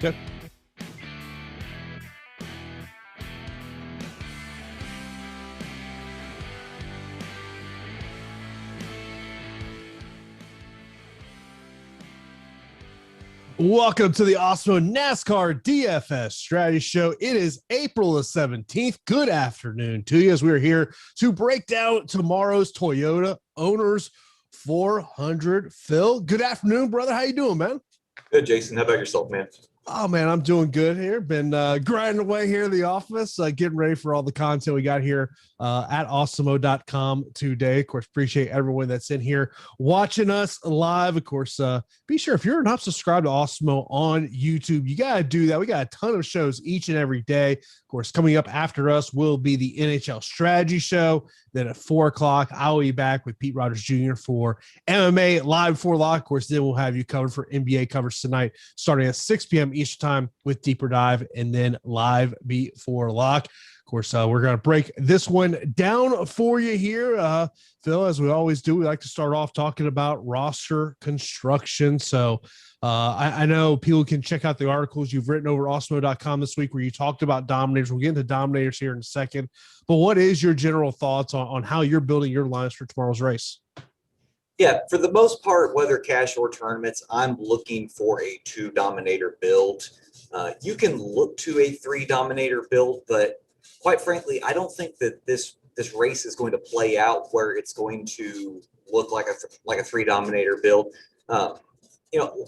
Okay. Welcome to the Awesemo NASCAR DFS strategy show. It is April the 17th. Good afternoon to you as we are here to break down tomorrow's Toyota Owners 400. Phil, good afternoon, brother. How you doing, man? Good, Jason. How about yourself, man? Oh, man, I'm doing good here. Been grinding away here in the office, getting ready for all the content we got here at awesemo.com today. Of course, appreciate everyone that's in here watching us live. Of course, be sure if you're not subscribed to Awesemo on YouTube, you got to do that. We got a ton of shows each and every day. Of course, coming up after us will be the NHL strategy show. Then at 4 o'clock, I'll be back with Pete Rogers Jr. for MMA live before lock. Of course, then we'll have you covered for NBA coverage tonight, starting at 6 p.m. Eastern time with Deeper Dive, and then live before lock. Of course, we're going to break this one down for you here. Phil, as we always do, we like to start off talking about roster construction. So I know people can check out the articles you've written over awesemo.com this week where you talked about Dominators. We'll get into Dominators here in a second. But what is your general thoughts on how you're building your lines for tomorrow's race? Yeah, for the most part, whether cash or tournaments, I'm looking for a 2 Dominator build. You can look to a 3 Dominator build, but quite frankly, I don't think that this race is going to play out where it's going to look like a 3 Dominator build.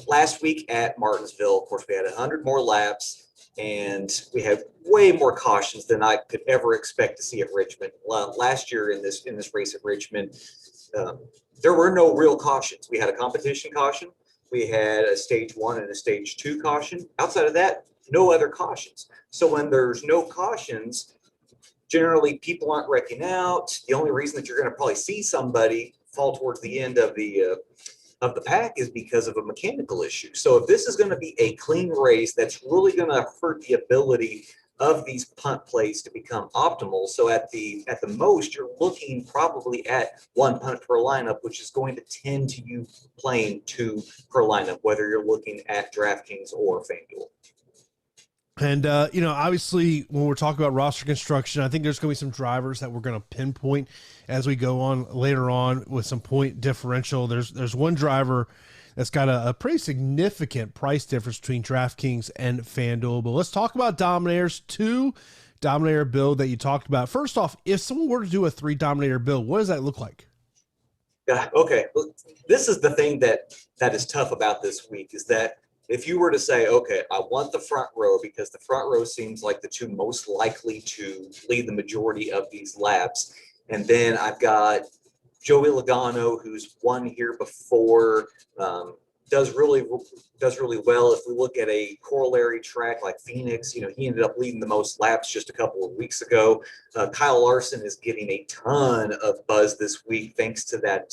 Last week at Martinsville, of course, we had 100 more laps, and we had way more cautions than I could ever expect to see at Richmond. Last year in this race at Richmond, there were no real cautions. We had a competition caution. We had a stage 1 and a stage 2 caution. Outside of that, no other cautions. So when there's no cautions, generally people aren't wrecking out. The only reason that you're going to probably see somebody fall towards the end of the pack is because of a mechanical issue. So if this is going to be a clean race, that's really going to hurt the ability of these punt plays to become optimal. So at the most, you're looking probably at 1 punt per lineup, which is going to tend to you playing 2 per lineup, whether you're looking at DraftKings or FanDuel. And, obviously, when we're talking about roster construction, I think there's going to be some drivers that we're going to pinpoint as we go on later on with some point differential. There's one driver that's got a pretty significant price difference between DraftKings and FanDuel. But let's talk about Dominators. 2 Dominator build that you talked about. First off, if someone were to do a 3 Dominator build, what does that look like? Yeah, okay. This is the thing that is tough about this week is that if you were to say, okay, I want the front row because the front row seems like the 2 most likely to lead the majority of these laps. And then I've got Joey Logano, who's won here before, does really well. If we look at a corollary track like Phoenix, he ended up leading the most laps just a couple of weeks ago. Kyle Larson is getting a ton of buzz this week thanks to that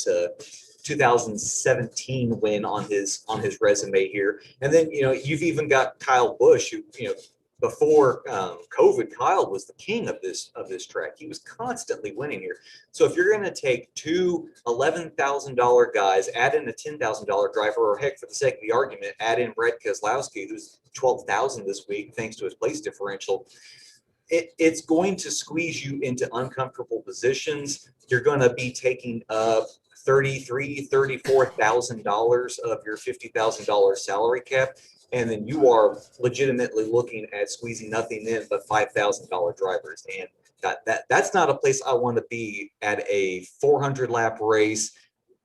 2017 win on his resume here. And then, you've even got Kyle Busch, who, before COVID, Kyle was the king of this track. He was constantly winning here. So if you're going to take 2 $11,000 guys, add in a $10,000 driver, or heck, for the sake of the argument, add in Brett Keselowski, who's $12,000 this week thanks to his place differential, it's going to squeeze you into uncomfortable positions. You're going to be taking up $34,000 of your $50,000 salary cap, and then you are legitimately looking at squeezing nothing in but $5,000 drivers. And that's not a place I want to be at a 400 lap race,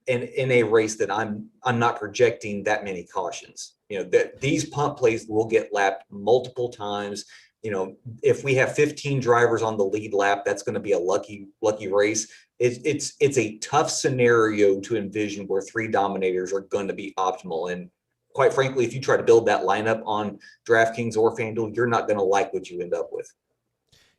and in a race that I'm not projecting that many cautions. That these punt plays will get lapped multiple times. If we have 15 drivers on the lead lap, that's going to be a lucky race. It's a tough scenario to envision where 3 Dominators are going to be optimal. And quite frankly, if you try to build that lineup on DraftKings or FanDuel, you're not going to like what you end up with.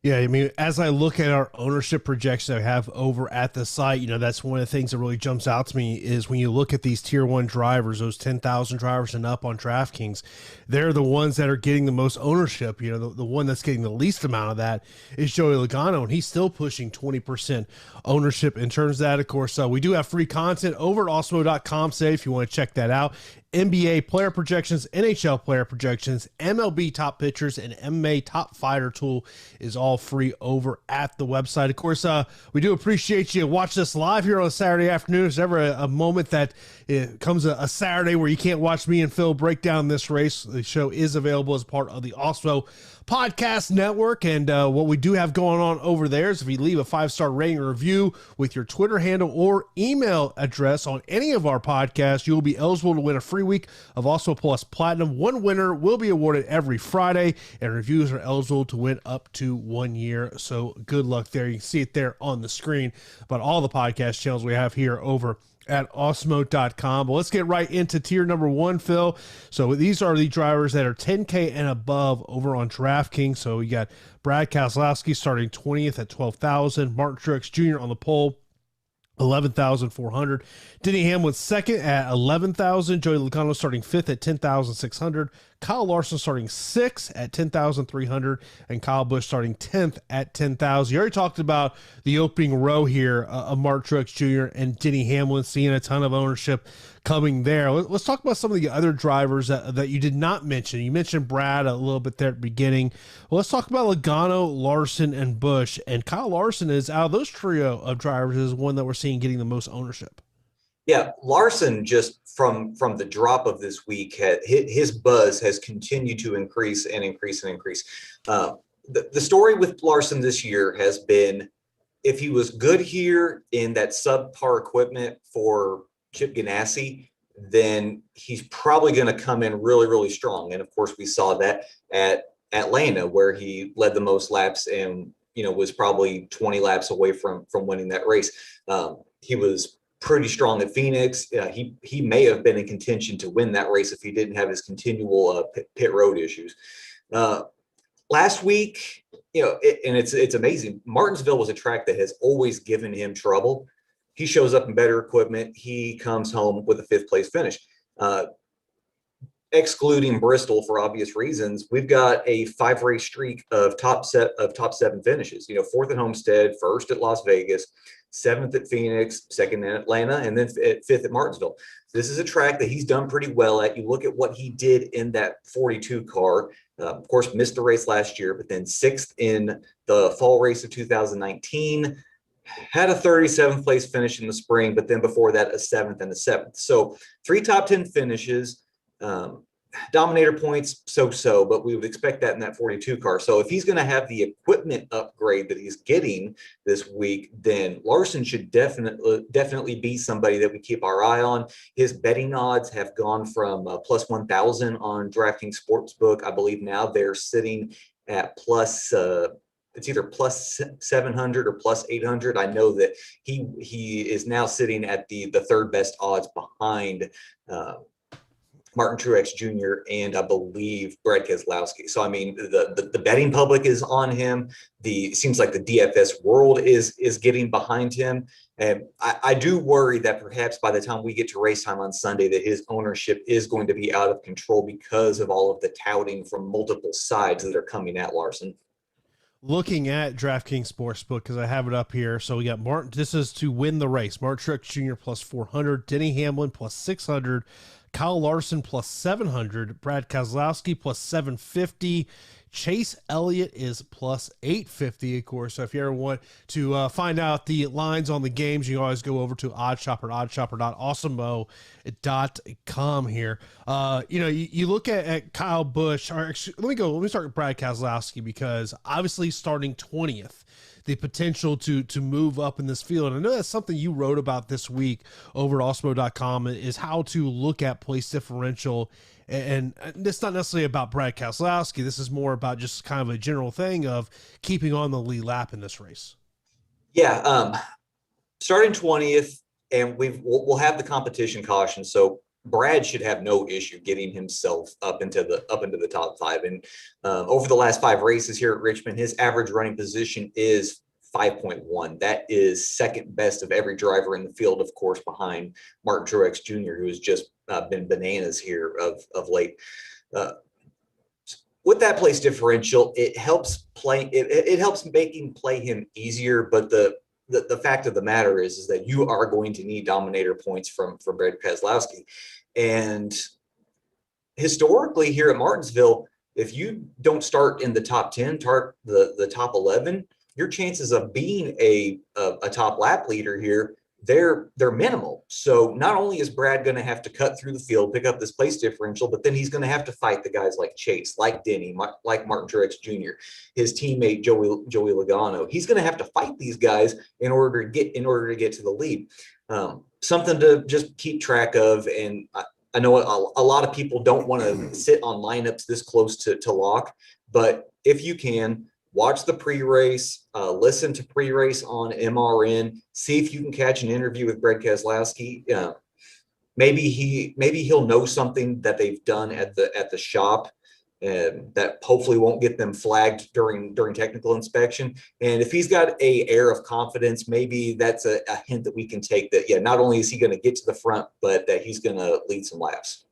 Yeah, I mean, as I look at our ownership projections I have over at the site, that's one of the things that really jumps out to me is when you look at these tier one drivers, those 10,000 drivers and up on DraftKings, they're the ones that are getting the most ownership. The one that's getting the least amount of that is Joey Logano, and he's still pushing 20% ownership in terms of that. Of course, we do have free content over at Awesemo.com today if you want to check that out. NBA player projections, NHL player projections, MLB top pitchers, and MMA top fighter tool is all free over at the website. Of course, we do appreciate you watching us live here on a Saturday afternoon. There's ever a moment that it comes a Saturday where you can't watch me and Phil break down this race. The show is available as part of the Awesemo podcast network, and what we do have going on over there is if you leave a 5-star rating or review with your Twitter handle or email address on any of our podcasts, you will be eligible to win a free week of Awesemo Plus Platinum. One winner will be awarded every Friday, and reviews are eligible to win up to 1 year. So good luck there. You can see it there on the screen about all the podcast channels we have here over at Awesemo.com. But let's get right into tier number one, Phil. So these are the drivers that are 10K and above over on DraftKings. So you got Brad Keselowski starting 20th at 12,000. Martin Truex Jr. on the pole, 11,400. Denny Hamlin second at 11,000. Joey Logano starting fifth at 10,600. Kyle Larson starting sixth at 10,300, and Kyle Busch starting 10th at 10,000. You already talked about the opening row here of Mark Truex Jr. and Denny Hamlin, seeing a ton of ownership coming there. Let's talk about some of the other drivers that you did not mention. You mentioned Brad a little bit there at the beginning. Well, let's talk about Logano, Larson, and Busch. And Kyle Larson is, out of those trio of drivers, is one that we're seeing getting the most ownership. Yeah, Larson, just from the drop of this week, his buzz has continued to increase and increase and increase. The story with Larson this year has been, if he was good here in that subpar equipment for Chip Ganassi, then he's probably going to come in really, really strong. And of course, we saw that at Atlanta, where he led the most laps and was probably 20 laps away from winning that race. He was pretty strong at Phoenix. He may have been in contention to win that race if he didn't have his continual pit road issues. Last week, and it's amazing. Martinsville was a track that has always given him trouble. He shows up in better equipment. He comes home with a fifth place finish. Excluding Bristol for obvious reasons, we've got a 5-race streak of top 7 finishes. Fourth at Homestead, first at Las Vegas, 7th at Phoenix, 2nd at Atlanta, and then 5th at Martinsville. This is a track that he's done pretty well at. You look at what he did in that 42 car. Of course, missed the race last year, but then 6th in the fall race of 2019. Had a 37th place finish in the spring, but then before that, a 7th and a 7th. So 3 top 10 finishes. Dominator points, so, but we would expect that in that 42 car. So if he's going to have the equipment upgrade that he's getting this week, then Larson should definitely be somebody that we keep our eye on. His betting odds have gone from plus 1,000 on DraftKings Sportsbook. I believe now they're sitting at plus it's either plus 700 or plus 800. I know that he is now sitting at the third best odds behind Martin Truex Jr. and I believe Brad Keselowski. So, I mean, the betting public is on him. It seems like the DFS world is getting behind him. And I do worry that perhaps by the time we get to race time on Sunday, that his ownership is going to be out of control because of all of the touting from multiple sides that are coming at Larson. Looking at DraftKings Sportsbook, because I have it up here. So we got Martin. This is to win the race. Martin Truex Jr. plus 400. Denny Hamlin plus 600. Kyle Larson plus 700, Brad Keselowski plus 750, Chase Elliott is plus 850, of course. So if you ever want to find out the lines on the games, you can always go over to OddsShopper, oddshopper.awesemo.com here. You look at Kyle Busch, or actually, let me start with Brad Keselowski, because obviously starting 20th, the potential to move up in this field. And I know that's something you wrote about this week over at Awesemo.com, is how to look at place differential. And it's not necessarily about Brad Keselowski. This is more about just kind of a general thing of keeping on the lead lap in this race. Yeah. Starting 20th, and we'll have the competition caution. So Brad should have no issue getting himself up into the top 5. And over the last 5 races here at Richmond, his average running position is 5.1. That is second best of every driver in the field, of course, behind Martin Truex Jr., who has just been bananas here of late. With that place differential, it helps play. It helps making play him easier. But the fact of the matter is that you are going to need Dominator points from Brad Keselowski. And historically here at Martinsville, if you don't start in the top 10, the top 11, your chances of being a top lap leader here, they're minimal. So not only is Brad going to have to cut through the field, pick up this place differential, but then he's going to have to fight the guys like Chase, like Denny, like Martin Truex Jr., his teammate Joey Logano. He's going to have to fight these guys in order to get to the lead. Something to just keep track of. And I know a lot of people don't want to sit on lineups this close to lock, but if you can, watch the pre-race, listen to pre-race on MRN, see if you can catch an interview with Brad Keselowski. Maybe he'll know something that they've done at the shop that hopefully won't get them flagged during technical inspection. And if he's got a air of confidence, maybe that's a hint that we can take that, not only is he going to get to the front, but that he's going to lead some laps.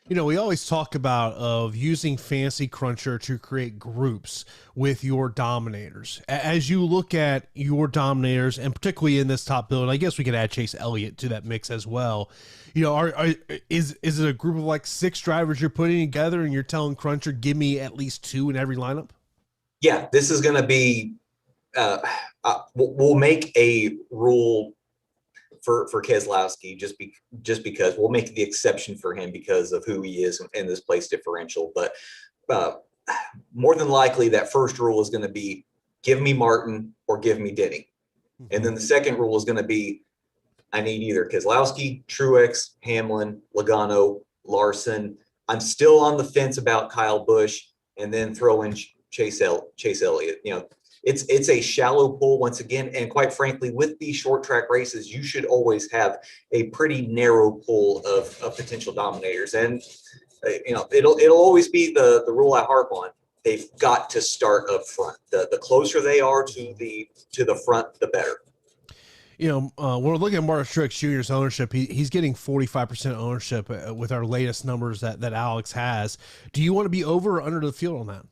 You know, we always talk about of using Fantasy Cruncher to create groups with your Dominators. As you look at your Dominators, and particularly in this top build, I guess we could add Chase Elliott to that mix as well. You know, is it a group of like 6 drivers you're putting together and you're telling Cruncher, give me at least 2 in every lineup? Yeah, this is going to be, we'll make a rule for Keselowski just because we'll make the exception for him because of who he is and this place differential. But more than likely, that first rule is going to be give me Martin or give me Denny. And then the second rule is going to be I need either Keselowski, Truex, Hamlin, Logano, Larson. I'm still on the fence about Kyle Busch, and then throw in Chase Elliott. You know, it's a shallow pool once again, and quite frankly, with these short track races, you should always have a pretty narrow pool of potential dominators. And you know, it'll always be the rule I harp on. They've got to start up front. The closer they are to the front, the better. You know, when we're looking at Martin Truex Jr.'s ownership, he's getting 45% ownership with our latest numbers that Alex has. Do you want to be over or under the field on that?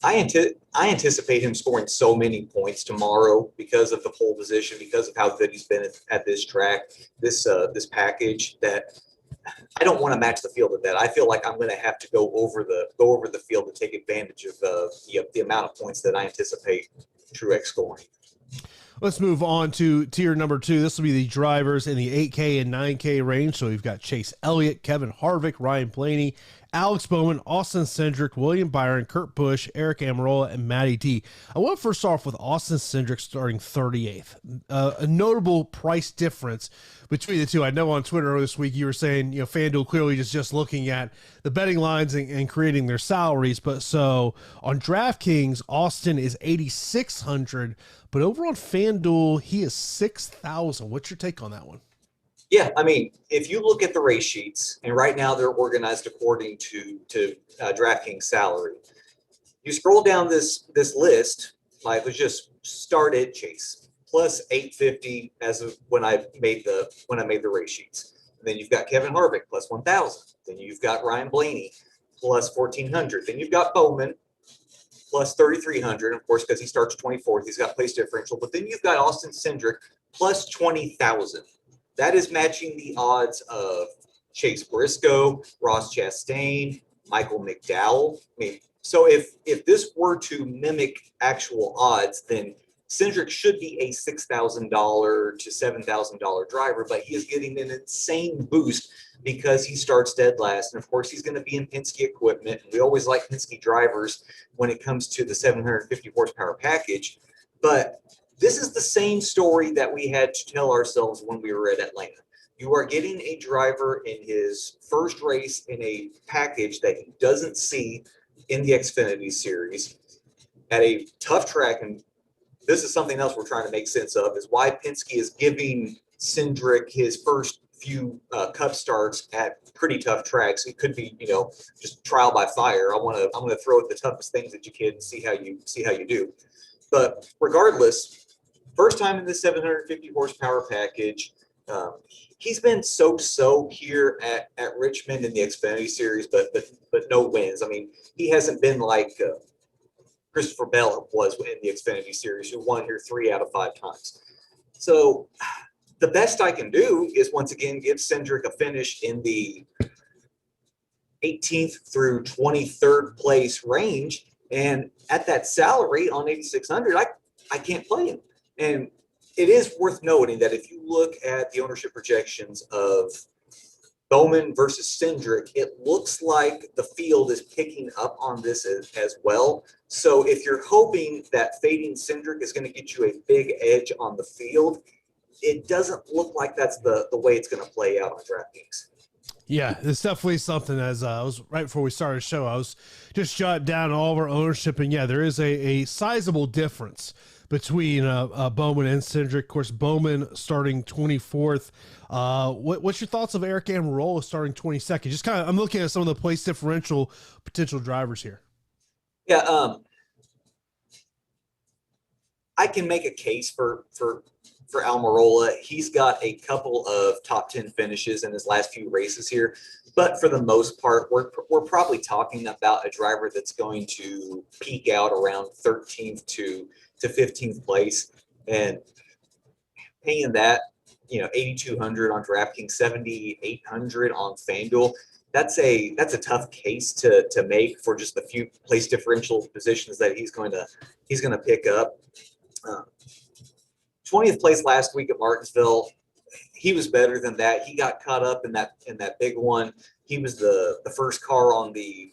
I anticipate him scoring so many points tomorrow because of the pole position, because of how good he's been at this track, this package, that I don't want to match the field with that. I feel like I'm going to have to go over the field to take advantage of the amount of points that I anticipate Truex scoring. Let's move on to tier number 2. This will be the drivers in the 8K and 9K range. So we've got Chase Elliott, Kevin Harvick, Ryan Blaney, Alex Bowman, Austin Cindric, William Byron, Kurt Busch, Eric Almirola, and Matty D. I want to first start off with Austin Cindric starting 38th. A notable price difference between the two. I know on Twitter earlier this week you were saying, you know, FanDuel clearly is just looking at the betting lines and creating their salaries. But so on DraftKings, Austin is 8,600, but over on FanDuel, he is 6,000. What's your take on that one? Yeah, I mean, if you look at the race sheets, and right now they're organized according to DraftKings salary. You scroll down this list, like let's just start at Chase plus 850 as of when I made the race sheets. And then you've got Kevin Harvick plus 1,000. Then you've got Ryan Blaney plus 1,400. Then you've got Bowman plus 3,300, of course, because he starts 24th. He's got place differential. But then you've got Austin Cindric plus 20,000. That is matching the odds of Chase Briscoe, Ross Chastain, Michael McDowell. I mean, so if this were to mimic actual odds, then Cindric should be a $6,000 to $7,000 driver, but he is getting an insane boost because he starts dead last. And of course, he's going to be in Penske equipment. And we always like Penske drivers when it comes to the 750 horsepower package. But this is the same story that we had to tell ourselves when we were at Atlanta. You are getting a driver in his first race in a package that he doesn't see in the Xfinity Series at a tough track. And this is something else we're trying to make sense of, is why Penske is giving Cindric his first few Cup starts at pretty tough tracks. It could be, just trial by fire. I'm going to throw at the toughest things that you can and see how you do. But regardless, first time in this 750 horsepower package. He's been so here at Richmond in the Xfinity Series, but no wins. I mean, he hasn't been like Christopher Bell was in the Xfinity Series, who won here 3 out of 5 times. So the best I can do is once again give Cindric a finish in the 18th through 23rd place range, and at that salary on 8,600, I can't play him. And it is worth noting that if you look at the ownership projections of Bowman versus Cindric, it looks like the field is picking up on this as well. So if you're hoping that fading Cindric is going to get you a big edge on the field, it doesn't look like that's the way it's going to play out on DraftKings. Yeah, it's definitely something. As I was right before we started the show, I was just jotting down all of our ownership, and yeah, there is a sizable difference between Bowman and Cindric. Of course, Bowman starting 24th. What's your thoughts of Eric Almirola starting 22nd? Just kind of, I'm looking at some of the place differential potential drivers here. Yeah, I can make a case for Almirola. He's got a couple of top 10 finishes in his last few races here, but for the most part, we're probably talking about a driver that's going to peak out around 13th to 15th place, and paying that, 8,200 on DraftKings, 7,800 on FanDuel. That's a tough case to make for just the few place differential positions that he's going to pick up. 20th place last week at Martinsville. He was better than that. He got caught up in that big one. He was the first car on the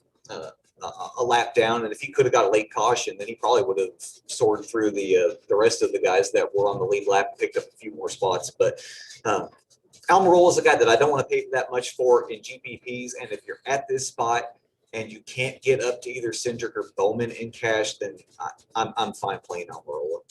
a lap down, and if he could have got a late caution, then he probably would have soared through the rest of the guys that were on the lead lap and picked up a few more spots. But Almirola is a guy that I don't want to pay that much for in GPPs, and if you're at this spot and you can't get up to either Cindric or Bowman in cash, then I'm fine playing Almirola.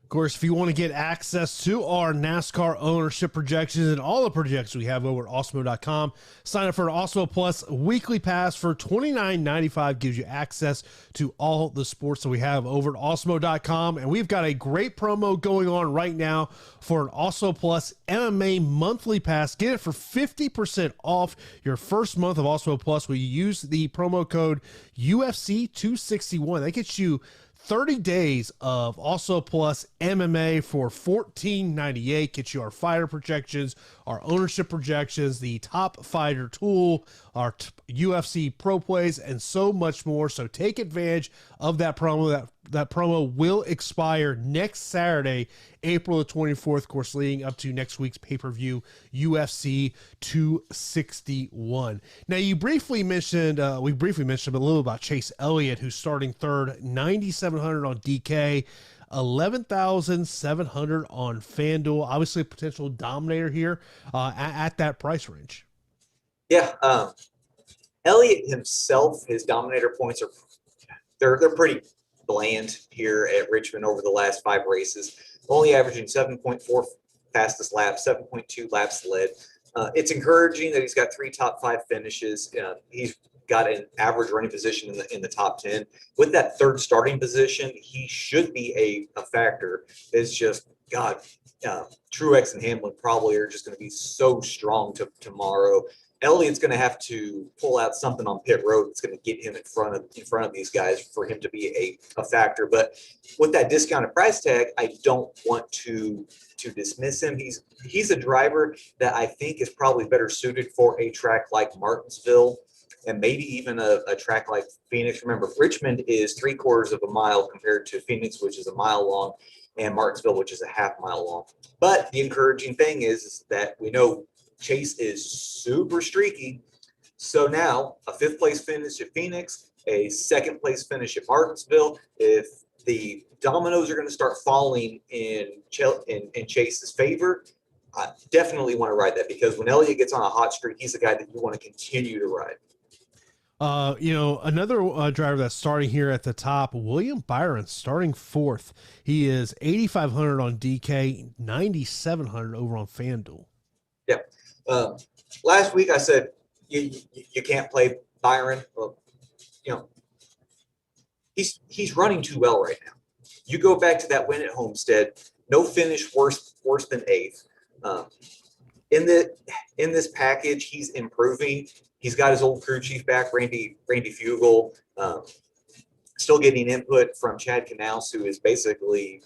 Of course, if you want to get access to our NASCAR ownership projections and all the projections we have over at Awesemo.com, sign up for an Awesemo Plus weekly pass for $29.95. Gives you access to all the sports that we have over at Awesemo.com. And we've got a great promo going on right now for an Awesemo Plus MMA monthly pass. Get it for 50% off your first month of Awesemo Plus when you use the promo code UFC261. That gets you 30 days of Also Plus MMA for $14.98. Get you our fighter projections, our ownership projections, the top fighter tool, our UFC pro plays, and so much more. So take advantage of that promo. That promo will expire next Saturday, April the 24th, of course, leading up to next week's pay-per-view, UFC 261. Now, we briefly mentioned a little about Chase Elliott, who's starting third, 9,700 on DK, 11,700 on FanDuel. Obviously, a potential dominator here at that price range. Yeah, Elliott himself, his dominator points they're pretty bland here at Richmond over the last 5 races, only averaging 7.4 fastest laps, 7.2 laps led. It's encouraging that he's got 3 top 5 finishes. He's got an average running position in the top 10. With that third starting position, he should be a factor. It's just, God, Truex and Hamlin probably are just going to be so strong tomorrow. Elliott's going to have to pull out something on pit road that's going to get him in front of these guys for him to be a factor. But with that discounted price tag, I don't want to dismiss him. He's a driver that I think is probably better suited for a track like Martinsville and maybe even a track like Phoenix. Remember, Richmond is 3/4 of a mile compared to Phoenix, which is a mile long, and Martinsville, which is a half mile long. But the encouraging thing is that we know Chase is super streaky. So now a 5th place finish at Phoenix, a 2nd place finish at Martinsville. If the dominoes are going to start falling in Chase's favor, I definitely want to ride that, because when Elliott gets on a hot streak, he's the guy that you want to continue to ride. Another driver that's starting here at the top, William Byron, starting 4th. He is 8,500 on DK, 9,700 over on FanDuel. Yeah. Last week I said you can't play Byron. Well, he's running too well right now. You go back to that win at Homestead, no finish worse than 8th. In this package, he's improving. He's got his old crew chief back, Randy Fugel. Still getting input from Chad Knaus, who is basically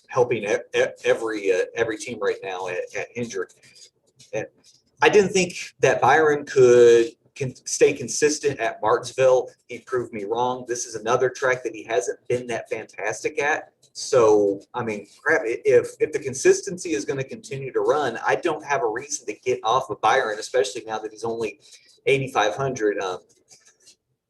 helping every team right now at Hendrick. And I didn't think that Byron can stay consistent at Martinsville. He proved me wrong. This is another track that he hasn't been that fantastic at. So, I mean, crap, if the consistency is going to continue to run, I don't have a reason to get off of Byron, especially now that he's only 8,500.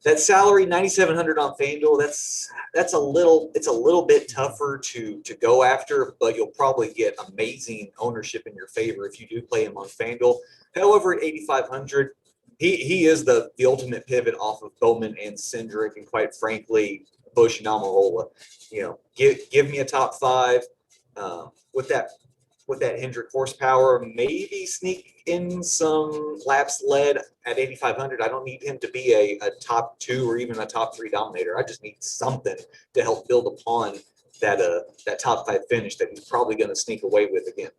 That salary, 9,700 on FanDuel, it's a little bit tougher to go after, but you'll probably get amazing ownership in your favor if you do play him on FanDuel. However, at 8,500, he is the ultimate pivot off of Bowman and Cindric, and quite frankly, Busch and Almirola. Give me a top 5 with that Hendrick horsepower. Maybe sneak in some laps led at 8,500. I don't need him to be a top 2 or even a top 3 dominator. I just need something to help build upon that top 5 finish that he's probably going to sneak away with again.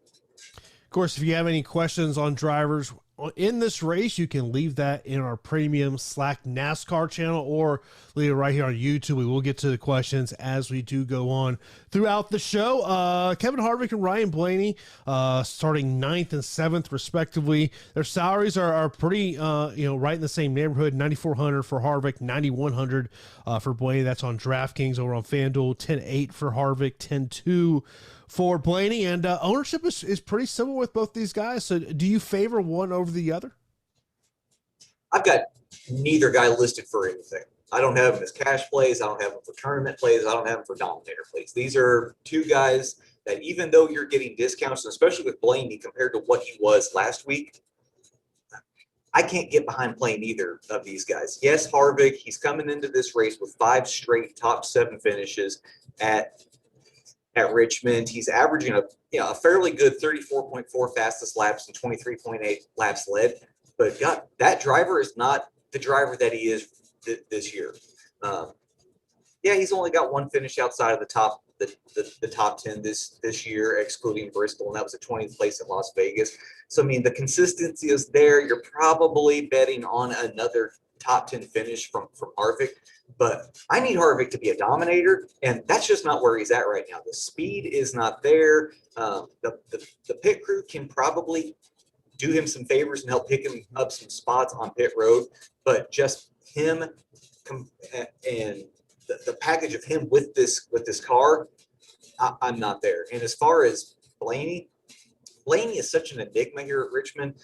Of course, if you have any questions on drivers in this race, you can leave that in our premium Slack NASCAR channel or leave it right here on YouTube. We will get to the questions as we do go on throughout the show. Kevin Harvick and Ryan Blaney starting 9th and 7th respectively. Their salaries are pretty right in the same neighborhood. 9,400 for Harvick, 9,100 for Blaney. That's on DraftKings. Over on FanDuel, 10-8 for Harvick, 10-2 for Blaney, and ownership is pretty similar with both these guys. So do you favor one over the other? I've got neither guy listed for anything. I don't have them as cash plays. I don't have them for tournament plays. I don't have them for dominator plays. These are 2 guys that, even though you're getting discounts, and especially with Blaney compared to what he was last week, I can't get behind playing either of these guys. Yes, Harvick, he's coming into this race with 5 straight top 7 finishes at Richmond. He's averaging a fairly good 34.4 fastest laps and 23.8 laps led. But God, that driver is not the driver that he is this year. He's only got 1 finish outside of the top 10 this year, excluding Bristol, and that was a 20th place in Las Vegas. So I mean, the consistency is there. You're probably betting on another top 10 finish from Harvick. But I need Harvick to be a dominator, and that's just not where he's at right now. The speed is not there. The pit crew can probably do him some favors and help pick him up some spots on pit road, but just him and the package of him with this car, I'm not there. And as far as Blaney is such an enigma here at Richmond.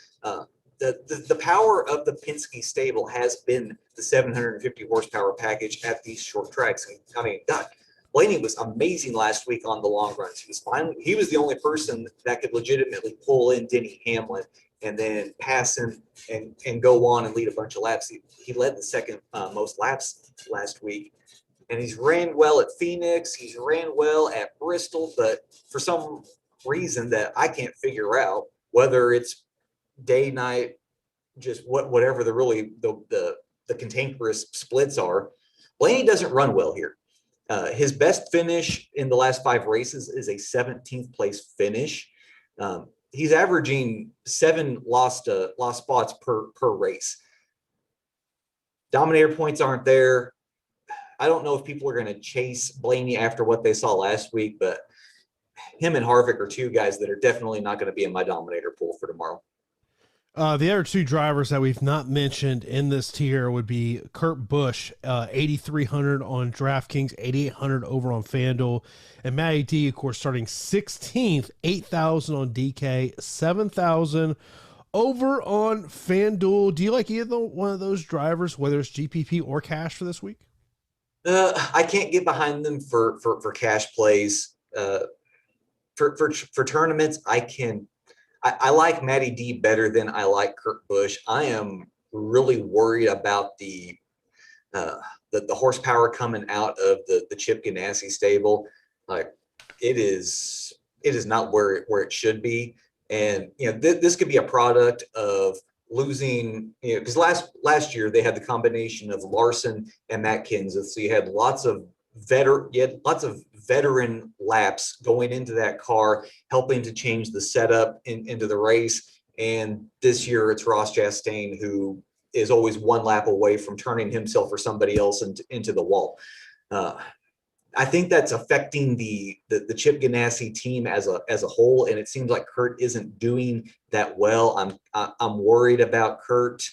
The power of the Penske stable has been the 750 horsepower package at these short tracks. I mean, God, Blaney was amazing last week on the long runs. He was the only person that could legitimately pull in Denny Hamlin and then pass him and go on and lead a bunch of laps. He led the second most laps last week, and he's ran well at Phoenix. He's ran well at Bristol, but for some reason that I can't figure out, whether it's day, night, just whatever the cantankerous splits are, Blaney doesn't run well here. His best finish in the last 5 races is a 17th place finish. He's averaging 7 lost spots per race. Dominator points aren't there. I don't know if people are going to chase Blaney after what they saw last week, but him and Harvick are 2 guys that are definitely not going to be in my dominator pool for tomorrow. The other 2 drivers that we've not mentioned in this tier would be Kurt Busch, 8,300 on DraftKings, 8,800 over on FanDuel, and Matty D, of course, starting 16th, 8,000 on DK, 7,000 over on FanDuel. Do you like either one of those drivers, whether it's GPP or cash, for this week? I can't get behind them for cash plays. For tournaments, I like Matty D better than I like Kurt Busch. I am really worried about the horsepower coming out of the Chip Ganassi stable. Like, it is not where it should be. And, this could be a product of losing, because last year they had the combination of Larson and Matt Kenseth. So you had lots of veteran laps going into that car, helping to change the setup into the race. And this year it's Ross Chastain, who is always one lap away from turning himself or somebody else into the wall. I think that's affecting the Chip Ganassi team as a whole, and it seems like Kurt isn't doing that well. I'm worried about Kurt.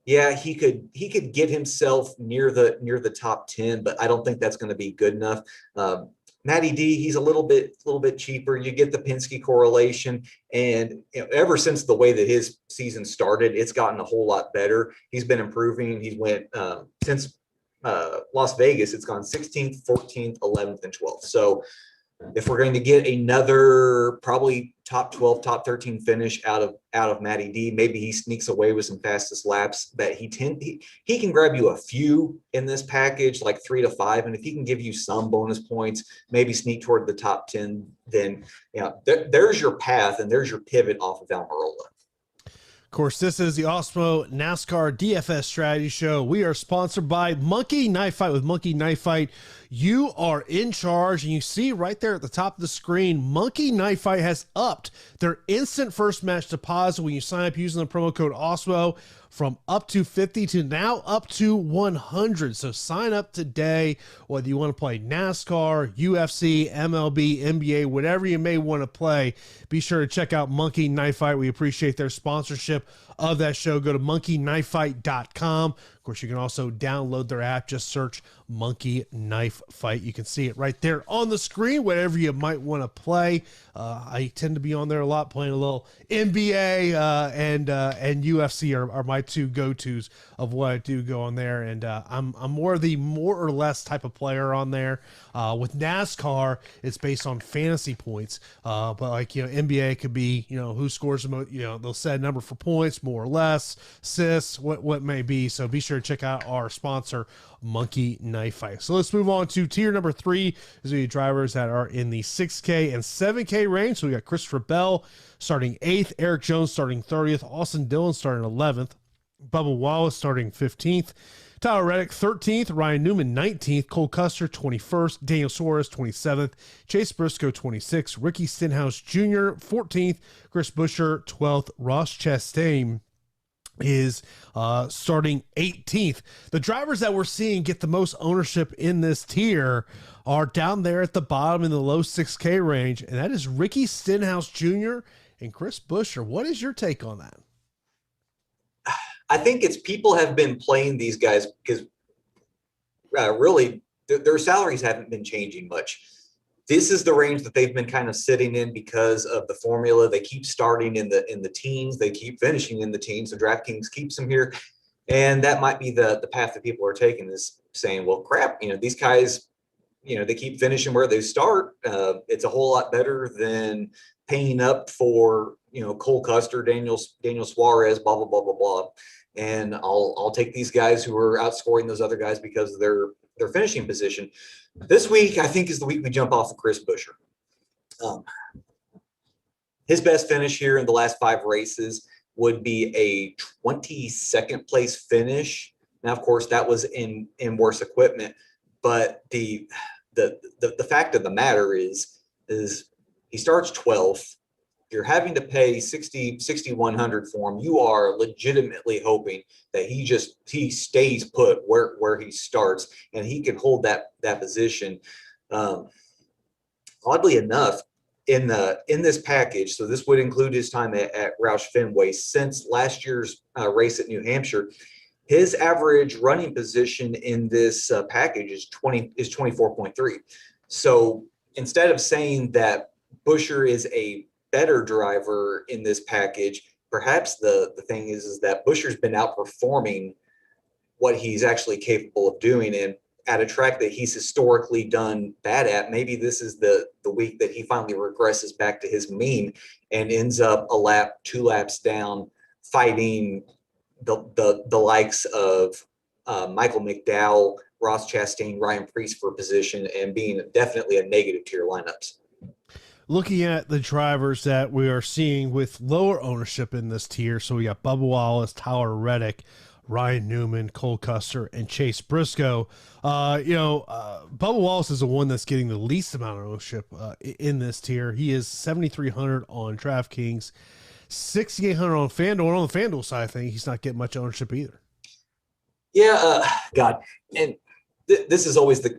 Yeah, he could get himself near the top 10, but I don't think that's going to be good enough. Matty D, he's a little bit cheaper. You get the Penske correlation, and ever since the way that his season started, it's gotten a whole lot better. He's been improving. He's went since Las Vegas, it's gone 16th, 14th, 11th, and 12th. So if we're going to get another probably top 12, top 13 finish out of Matty D, maybe he sneaks away with some fastest laps. That he can grab you a few in this package, like 3 to 5, and if he can give you some bonus points, maybe sneak toward the top 10, then there's your path and there's your pivot off of Almirola. Of course, this is the Awesemo NASCAR DFS Strategy Show. We are sponsored by Monkey Knife Fight. With Monkey Knife Fight, you are in charge, and you see right there at the top of the screen, Monkey Knife Fight has upped their instant first match deposit when you sign up using the promo code Awesemo from up to 50 to now up to 100. So sign up today, whether you want to play NASCAR, UFC, MLB, NBA, whatever you may want to play. Be sure to check out Monkey Knife Fight. We appreciate their sponsorship of that show. Go to monkeyknifefight.com. Of course, you can also download their app. Just search Monkey Knife Fight. You can see it right there on the screen, whatever you might want to play. I tend to be on there a lot, playing a little NBA and UFC are my two go-tos of what I do go on there. And I'm more or less type of player on there. With NASCAR, it's based on fantasy points. But NBA could be, who scores the most, they'll set a number for points, more or less, assists, what may be. So be sure to check out our sponsor, Monkey Knife Fight. So let's move on to tier number 3. These are the drivers that are in the 6K and 7K range. So we got Christopher Bell starting 8th, Eric Jones starting 30th, Austin Dillon starting 11th, Bubba Wallace starting 15th, Tyler Reddick 13th, Ryan Newman 19th, Cole Custer 21st, Daniel Suarez 27th, Chase Briscoe 26th, Ricky Stenhouse Jr. 14th, Chris Buescher 12th, Ross Chastain is starting 18th. The drivers that we're seeing get the most ownership in this tier are down there at the bottom in the low 6K range, and that is Ricky Stenhouse Jr. and Chris Buescher. What is your take on that? I think it's people have been playing these guys because really their salaries haven't been changing much. This is the range that they've been kind of sitting in because of the formula. They keep starting in the teens. They keep finishing in the teens. So DraftKings keeps them here. And that might be the path that people are taking, is saying, well, crap, these guys, they keep finishing where they start. It's a whole lot better than paying up for, Cole Custer, Daniel Suarez, blah, blah, blah, blah, blah. And I'll take these guys who are outscoring those other guys because of their finishing position. This week, I think, is the week we jump off of Chris Buescher. His best finish here in the last 5 races would be a 22nd place finish. Now, of course, that was in worse equipment, but the fact of the matter is he starts 12th. You're having to pay $6,100 for him. You are legitimately hoping that he stays put where he starts and he can hold that position. Oddly enough, in this package, so this would include his time at Roush Fenway since last year's race at New Hampshire. His average running position in this package is 24.3. So instead of saying that Buescher is a better driver in this package, perhaps the thing is that Buescher's been outperforming what he's actually capable of doing, and at a track that he's historically done bad at. Maybe this is the week that he finally regresses back to his mean and ends up a lap, 2 laps down, fighting the likes of Michael McDowell, Ross Chastain, Ryan Preece for position, and being definitely a negative tier lineups. looking at the drivers that we are seeing with lower ownership in this tier, so we got Bubba Wallace, Tyler Reddick, Ryan Newman, Cole Custer, and Chase Briscoe. Bubba Wallace is the one that's getting the least amount of ownership in this tier. He is 7,300 on DraftKings, 6,800 on FanDuel. And on the FanDuel side, I think he's not getting much ownership either. Yeah, God, and this is always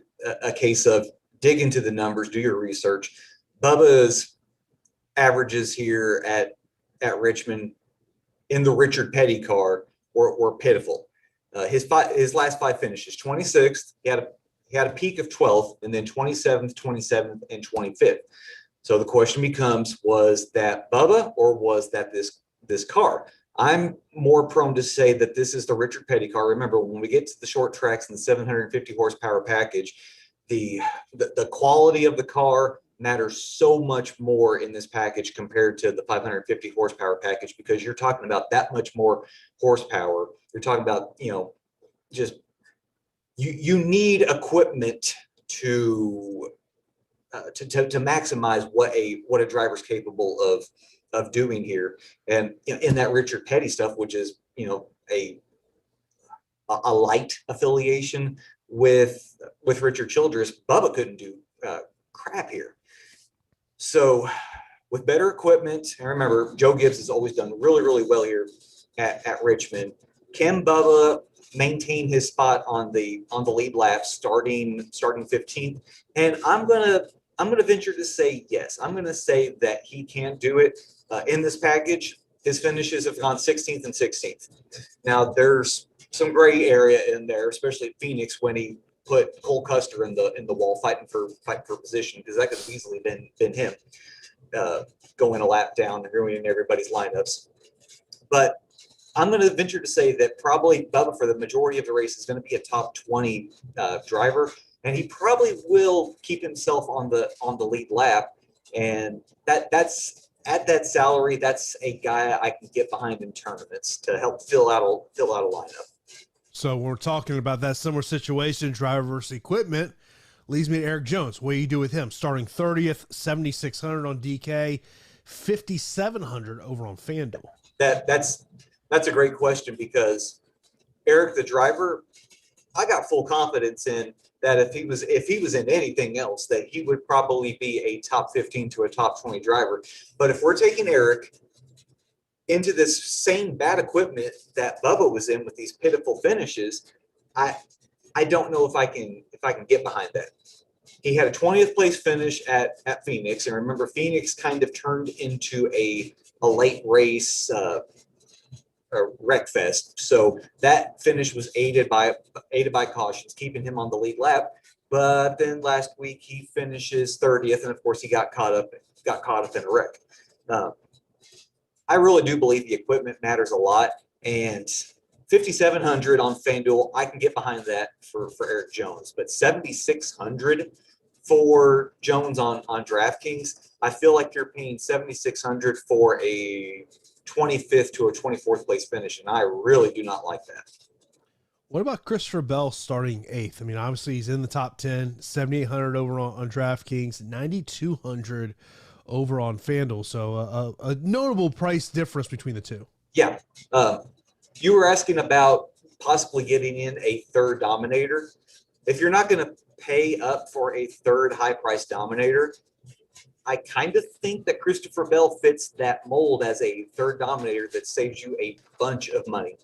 a case of dig into the numbers, do your research. Bubba's averages here at Richmond in the Richard Petty car were pitiful. His last 5 finishes: 26th, he had a peak of 12th, and then 27th, 27th, and 25th. So the question becomes: was that Bubba, or was that this car? I'm more prone to say that this is the Richard Petty car. Remember, when we get to the short tracks and the 750 horsepower package, the quality of the car matters so much more in this package compared to the 550 horsepower package, because you're talking about that much more horsepower. You're talking about, just you need equipment to maximize what a driver's capable of doing here. And in that Richard Petty stuff, which is a light affiliation with Richard Childress, Bubba couldn't do crap here. So with better equipment, and remember, Joe Gibbs has always done really, really well here at Richmond. Can Bubba maintain his spot on the lead lap starting 15th? And I'm gonna venture to say yes. I'm gonna say that he can do it in this package. His finishes have gone 16th and 16th. Now there's some gray area in there, especially at Phoenix, when he put Cole Custer in the wall fighting for position, because that could have easily been him going a lap down and ruining everybody's lineups. But I'm going to venture to say that probably Bubba, for the majority of the race, is going to be a top 20 driver, and he probably will keep himself on the lead lap. And that's at that salary, that's a guy I can get behind in tournaments to help fill out a lineup. So when we're talking about that similar situation, driver versus equipment, leads me to Eric Jones. What do you do with him? Starting 30th, 7,600 on DK, 5,700 over on FanDuel. That's a great question, because Eric, the driver, I got full confidence in that if he was in anything else, that he would probably be a top 15 to a top 20 driver. But if we're taking Eric into this same bad equipment that Bubba was in with these pitiful finishes, I don't know if I can get behind that. He had a 20th place finish at Phoenix, and remember, Phoenix kind of turned into a late race wreck fest. So that finish was aided by cautions, keeping him on the lead lap. But then last week he finishes 30th, and of course he got caught up in a wreck. I really do believe the equipment matters a lot, and 5,700 on FanDuel, I can get behind that for Eric Jones. But 7,600 for Jones on DraftKings, I feel like you're paying 7,600 for a 25th to a 24th place finish, and I really do not like that. What about Christopher Bell starting 8th? I mean, obviously he's in the top 10, 7,800 over on DraftKings, 9,200 over on FanDuel. So a notable price difference between the two. Yeah. You were asking about possibly getting in a third Dominator. If you're not going to pay up for a third high-priced Dominator, I kind of think that Christopher Bell fits that mold as a third Dominator that saves you a bunch of money.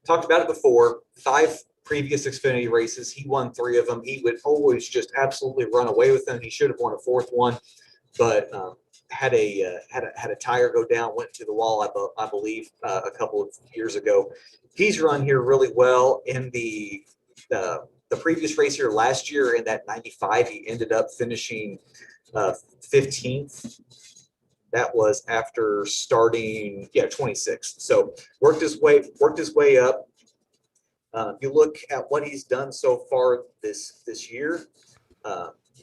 Talked about it before. 5 previous Xfinity races, he won 3 of them. He would always just absolutely run away with them. He should have won a 4th one, but had a tire go down, went to the wall, I believe, a couple of years ago. He's run here really well. In the previous race here last year, in that 95, he ended up finishing 15th. That was after starting 26th. So worked his way up. If you look at what he's done so far this year,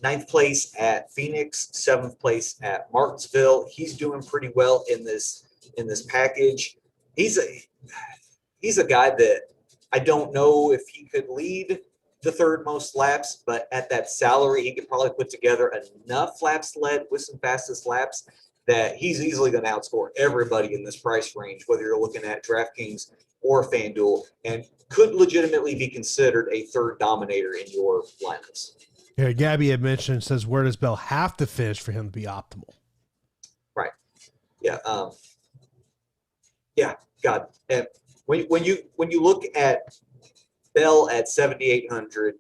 9th place at Phoenix, 7th place at Martinsville. He's doing pretty well in this package. He's a guy that I don't know if he could lead the third most laps, but at that salary, he could probably put together enough laps led with some fastest laps that he's easily going to outscore everybody in this price range, whether you're looking at DraftKings or FanDuel, and could legitimately be considered a third dominator in your lineups. Yeah, Gabby had mentioned, says, where does Bell have to finish for him to be optimal? Right. Yeah. Yeah. God. And when you look at Bell at 7,800,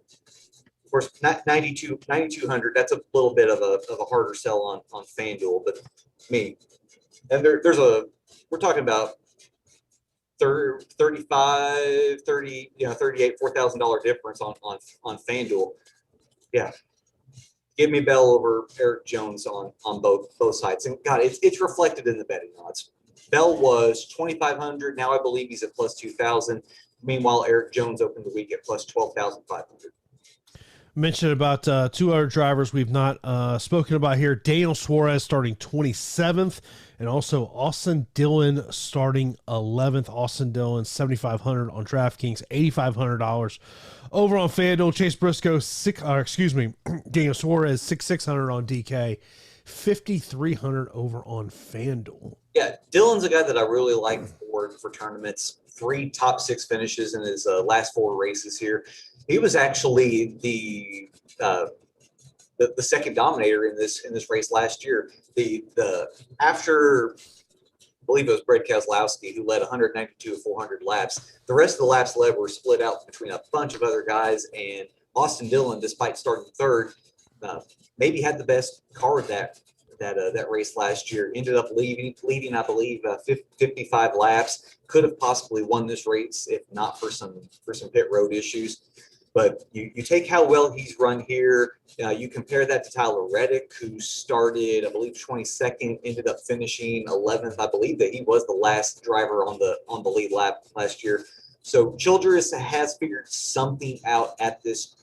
of course, 9,200. That's a little bit of a harder sell on FanDuel, but I mean, and we're talking about 35, 30, 38, $4,000 difference on FanDuel. Yeah. Give me Bell over Eric Jones on both sides. And God, it's reflected in the betting odds. Bell was 2,500. Now I believe he's at plus 2,000. Meanwhile, Eric Jones opened the week at plus 12,500. Mentioned about two other drivers we've not spoken about here. Daniel Suarez starting 27th, and also Austin Dillon starting 11th. Austin Dillon, 7,500 on DraftKings, $8,500 over on FanDuel. Chase Briscoe, Daniel Suarez, 6,600 on DK, 5,300 over on FanDuel. Yeah, Dillon's a guy that I really like for tournaments. 3 top 6 finishes in his last 4 races here. He was actually the second dominator in this race last year. After I believe it was Brad Keselowski who led 192 of 400 laps. The rest of the laps led were split out between a bunch of other guys, and Austin Dillon, despite starting third, maybe had the best car that race last year. Ended up leading, I believe, 55 laps. Could have possibly won this race if not for some pit road issues. But you take how well he's run here. You compare that to Tyler Reddick, who started, I believe, 22nd, ended up finishing 11th. I believe that he was the last driver on the lead lap last year. So Childress has figured something out at this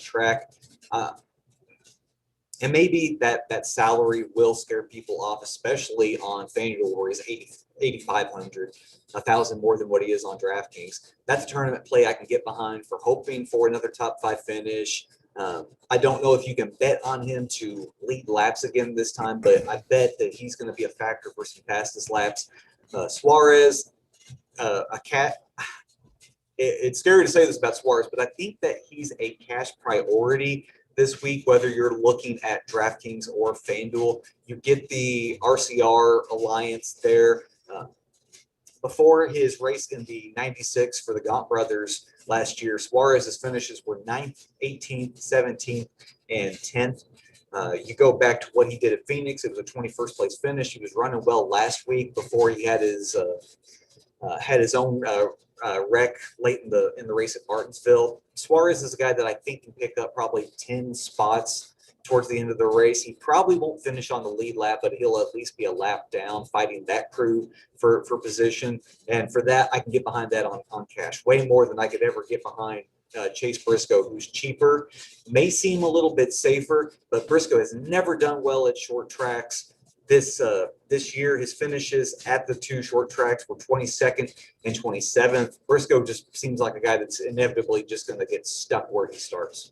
track. And maybe that salary will scare people off, especially on FanDuel, where he's 8,500, 1,000 more than what he is on DraftKings. That's a tournament play I can get behind for hoping for another top 5 finish. I don't know if you can bet on him to lead laps again this time, but I bet that he's going to be a factor for some fastest laps. Suarez, a cat. It's scary to say this about Suarez, but I think that he's a cash priority this week, whether you're looking at DraftKings or FanDuel. You get the RCR alliance there. Before his race in the 96 for the Gaunt brothers last year, Suarez's finishes were 9th, 18th, 17th, and 10th. You go back to what he did at Phoenix, it was a 21st place finish. He was running well last week before he had his own wreck late in the race at Martinsville. Suarez is a guy that I think can pick up probably 10 spots towards the end of the race. He probably won't finish on the lead lap, but he'll at least be a lap down fighting that crew for position. And for that, I can get behind that on cash, way more than I could ever get behind Chase Briscoe, who's cheaper, may seem a little bit safer, but Briscoe has never done well at short tracks. This year, his finishes at the 2 short tracks were 22nd and 27th. Briscoe just seems like a guy that's inevitably just going to get stuck where he starts.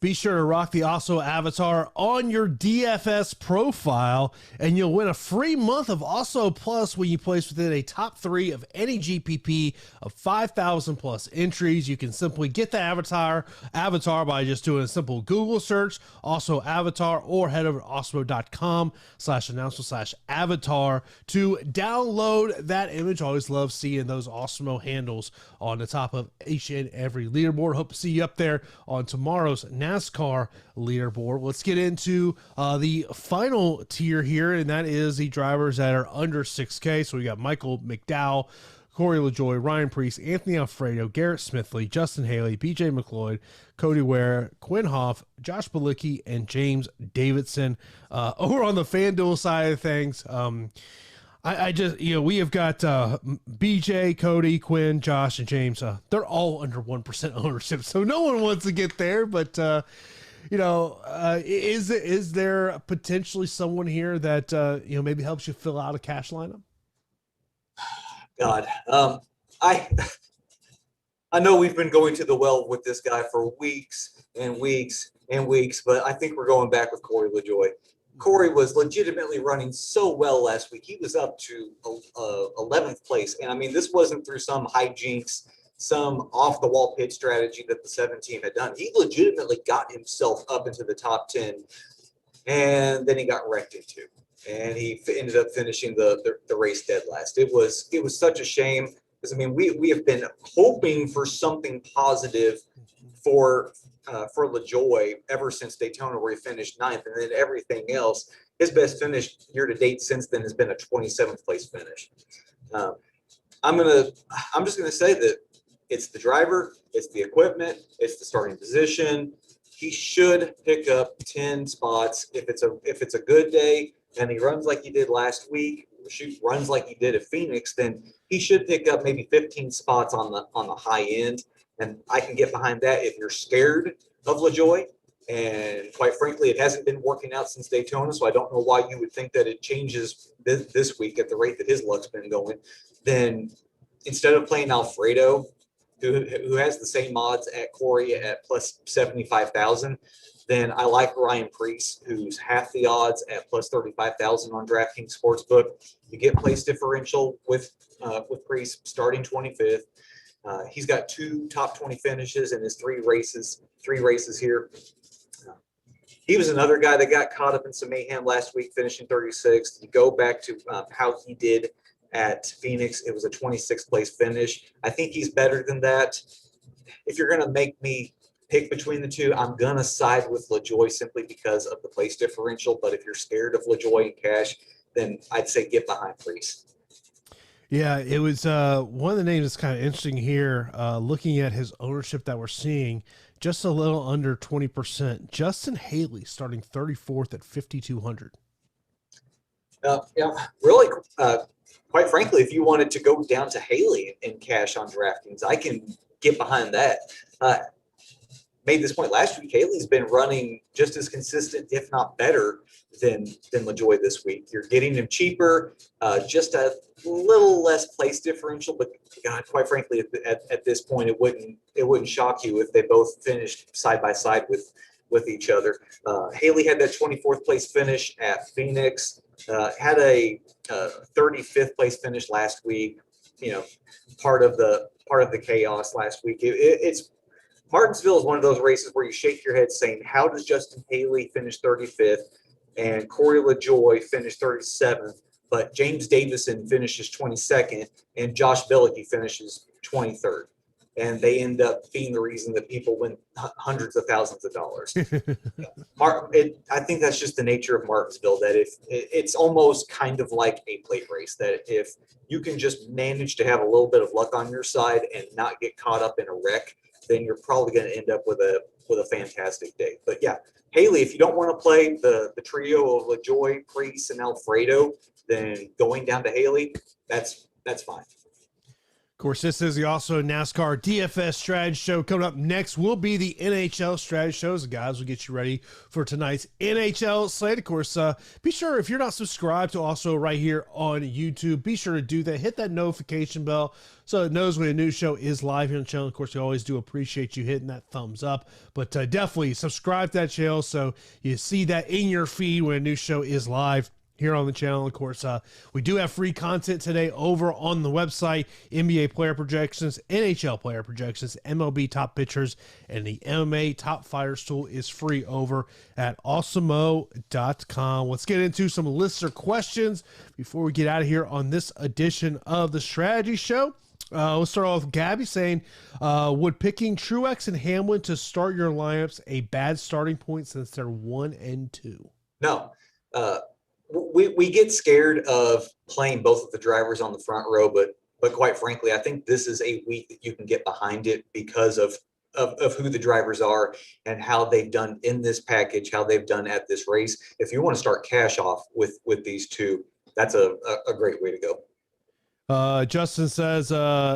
Be sure to rock the Awesemo avatar on your DFS profile, and you'll win a free month of Awesemo Plus when you place within a top 3 of any GPP of 5,000 plus entries. You can simply get the avatar by just doing a simple Google search, Awesemo avatar, or head over to awesemo.com/announcement/avatar to download that image. Always love seeing those Awesemo handles on the top of each and every leaderboard. Hope to see you up there on tomorrow's NASCAR leaderboard. Let's get into the final tier here, and that is the drivers that are under 6K. So we got Michael McDowell, Corey LaJoie, Ryan Preece, Anthony Alfredo, Garrett Smithley, Justin Haley, BJ McLeod, Cody Ware, Quinn Hoff, Josh Bilicki, and James Davidson. Over on the FanDuel side of things, I just, we have got BJ, Cody, Quinn, Josh, and James. They're all under 1% ownership, so no one wants to get there. But is there potentially someone here that maybe helps you fill out a cash lineup? God, I know we've been going to the well with this guy for weeks and weeks and weeks, but I think we're going back with Corey LaJoie. Corey was legitimately running so well last week. He was up to 11th place. And I mean, this wasn't through some hijinks, some off the wall pit strategy that the 7 team had done. He legitimately got himself up into the top 10, and then he got wrecked into. And he ended up finishing the race dead last. It was such a shame because I mean we have been hoping for something positive for LaJoie ever since Daytona, where he finished 9th, and then everything else. His best finish year to date since then has been a 27th place finish. I'm just gonna say that it's the driver, it's the equipment, it's the starting position. He should pick up 10 spots if it's a good day and he runs like he did last week. Runs like he did at Phoenix, then he should pick up maybe 15 spots on the high end. And I can get behind that if you're scared of LaJoie. And quite frankly, it hasn't been working out since Daytona, so I don't know why you would think that it changes this week at the rate that his luck's been going. Then instead of playing Alfredo, who has the same odds at Corey at plus 75,000, then I like Ryan Preece, who's half the odds at plus 35,000 on DraftKings Sportsbook. You get place differential with Preece starting 25th. He's got 2 top 20 finishes in his 3 races here. He was another guy that got caught up in some mayhem last week, finishing 36th. You go back to how he did at Phoenix, it was a 26th place finish. I think he's better than that. If you're going to make me pick between the two, I'm going to side with LaJoie simply because of the place differential. But if you're scared of LaJoie and cash, then I'd say get behind Preece. Yeah, it was one of the names that's kind of interesting here, looking at his ownership that we're seeing, just a little under 20%. Justin Haley starting 34th at 5,200. Yeah, really, quite frankly, if you wanted to go down to Haley and cash on DraftKings, I can get behind that. Made this point last week. Haley's been running just as consistent, if not better, than LaJoie this week. You're getting him cheaper, just a little less place differential. But God, quite frankly, at this point, it wouldn't shock you if they both finished side by side with each other. Haley had that 24th place finish at Phoenix. Had a 35th place finish last week. You know, part of the chaos last week. It's Martinsville is one of those races where you shake your head saying, how does Justin Haley finish 35th and Corey LaJoie finish 37th, but James Davison finishes 22nd and Josh Bilicki finishes 23rd? And they end up being the reason that people win hundreds of thousands of dollars. I think that's just the nature of Martinsville, that if it's almost kind of like a plate race, that if you can just manage to have a little bit of luck on your side and not get caught up in a wreck, then you're probably going to end up with a fantastic day. But yeah, Haley, if you don't want to play the trio of LaJoie, Preece, and Alfredo, then going down to Haley, that's fine. Of course, this is the also NASCAR DFS strategy show. Coming up next will be the NHL strategy shows. Guys, we'll get you ready for tonight's NHL slate. Of course, be sure, if you're not subscribed to also right here on YouTube, be sure to do that. Hit that notification bell so it knows when a new show is live here on the channel. Of course, we always do appreciate you hitting that thumbs up, but definitely subscribe to that channel so you see that in your feed when a new show is live here on the channel. Of course, we do have free content today over on the website: NBA player projections, NHL player projections, MLB top pitchers, and the MMA top fighters tool is free over at Awesemo.com. Let's get into some listener questions before we get out of here on this edition of the strategy show. Let's start off with Gabby saying, would picking Truex and Hamlin to start your lineups a bad starting point since they're 1 and 2? No. We get scared of playing both of the drivers on the front row, but quite frankly, I think this is a week that you can get behind it because of who the drivers are and how they've done in this package, how they've done at this race. If you want to start cash off with these two, that's a great way to go. Justin says,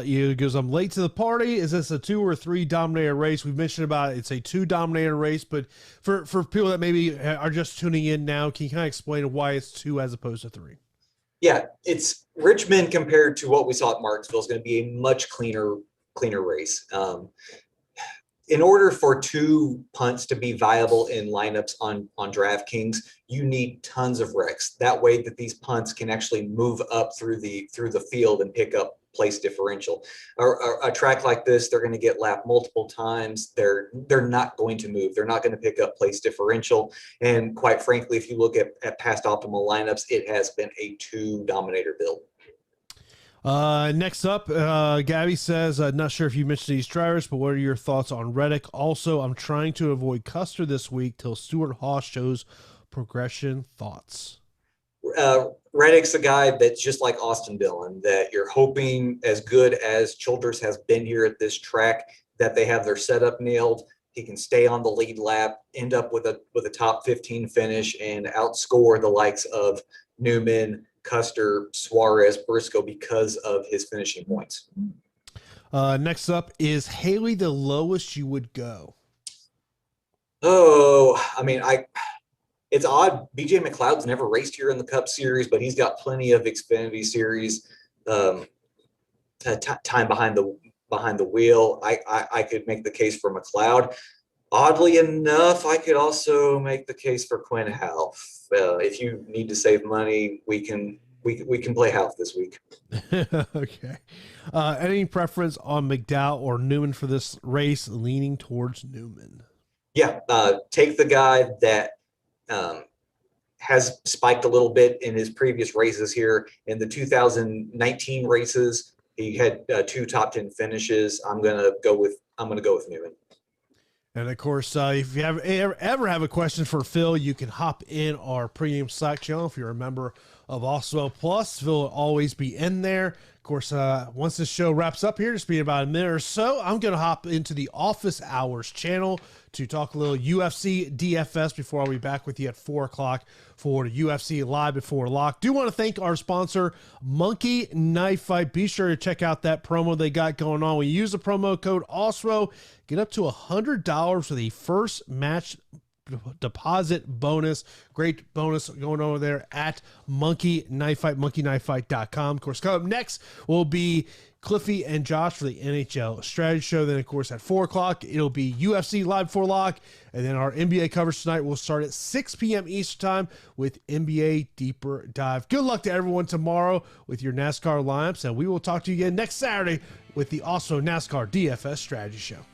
he goes, I'm late to the party. Is this a 2 or 3 dominator race? We've mentioned about it's a 2 dominator race, but for people that maybe are just tuning in now, can you kind of explain why it's 2 as opposed to 3? Yeah, it's Richmond compared to what we saw at Martinsville is going to be a much cleaner cleaner race. In order for 2 punts to be viable in lineups on DraftKings, you need tons of wrecks. That way that these punts can actually move up through the field and pick up place differential. A track like this, they're going to get lapped multiple times. They're not going to move. They're not going to pick up place differential. And quite frankly, if you look at past optimal lineups, it has been a 2 Dominator build. Next up, Gabby says, not sure if you mentioned these drivers, but what are your thoughts on Reddick? Also, I'm trying to avoid Custer this week till Stuart Haas shows progression. Thoughts? Reddick's a guy that's just like Austin Dillon, that you're hoping, as good as Childers has been here at this track, that they have their setup nailed. He can stay on the lead lap, end up with a top 15 finish, and outscore the likes of Newman, Custer, Suarez, Briscoe because of his finishing points. Next up, is Haley the lowest you would go? Oh, I mean, it's odd. BJ McLeod's never raced here in the Cup Series, but he's got plenty of Xfinity Series time behind the wheel. I could make the case for McLeod. Oddly enough, I could also make the case for Quinn Half. If you need to save money, we can play Half this week. Okay. Any preference on McDowell or Newman for this race? Leaning towards Newman. Yeah, take the guy that has spiked a little bit in his previous races here. In the 2019 races, he had 2 top 10 finishes. I'm gonna go with Newman. And of course, if you ever have a question for Phil, you can hop in our premium Slack channel. If you're a member of Awesemo Plus, Phil will always be in there. Of course, once this show wraps up here, just be about a minute or so, I'm going to hop into the Office Hours channel to talk a little UFC DFS before I'll be back with you at 4 o'clock for the UFC Live Before Lock. Do want to thank our sponsor, Monkey Knife Fight. Be sure to check out that promo they got going on. We use the promo code Awesemo, get up to $100 for the first match deposit bonus. Great bonus going over there at Monkey Knife Fight, monkeyknifefight.com. Of course, coming up next will be Cliffy and Josh for the NHL strategy show. Then, of course, at 4 o'clock, it'll be UFC Live Before Lock. And then our NBA coverage tonight will start at 6 p.m. Eastern Time with NBA Deeper Dive. Good luck to everyone tomorrow with your NASCAR lineups, and we will talk to you again next Saturday with the Awesemo NASCAR DFS strategy show.